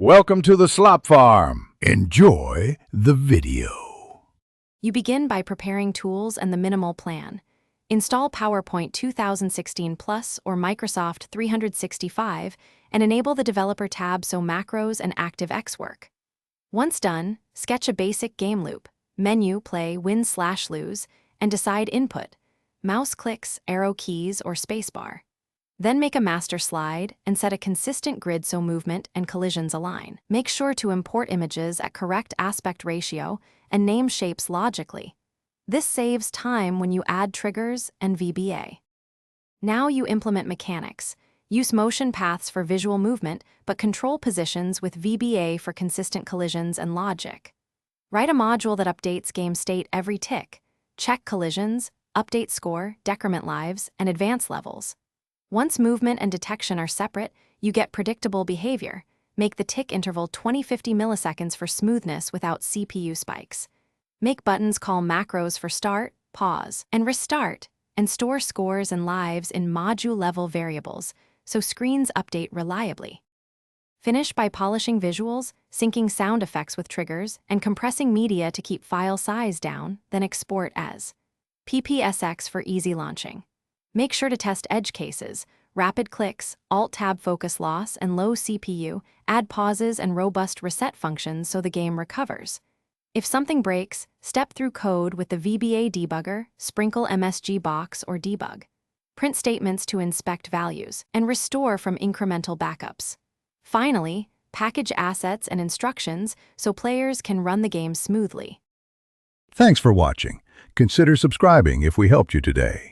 Welcome to the Slop Farm. Enjoy the video. You begin by preparing tools and the minimal plan. Install PowerPoint 2016 Plus or Microsoft 365 and enable the Developer tab so macros and ActiveX work. Once done, sketch a basic game loop, menu, play, win/lose, and decide input, mouse clicks, arrow keys, or spacebar. Then make a master slide and set a consistent grid so movement and collisions align. Make sure to import images at correct aspect ratio and name shapes logically. This saves time when you add triggers and VBA. Now you implement mechanics. Use motion paths for visual movement, but control positions with VBA for consistent collisions and logic. Write a module that updates game state every tick. Check collisions, update score, decrement lives, and advance levels. Once movement and detection are separate, you get predictable behavior. Make the tick interval 20-50 milliseconds for smoothness without CPU spikes. Make buttons call macros for start, pause, and restart, and store scores and lives in module-level variables, so screens update reliably. Finish by polishing visuals, syncing sound effects with triggers, and compressing media to keep file size down, then export as PPSX for easy launching. Make sure to test edge cases, rapid clicks, Alt-Tab focus loss, and low CPU, add pauses and robust reset functions so the game recovers. If something breaks, step through code with the VBA debugger, sprinkle MSG box or debug. Print statements to inspect values, and restore from incremental backups. Finally, package assets and instructions so players can run the game smoothly. Thanks for watching. Consider subscribing if we helped you today.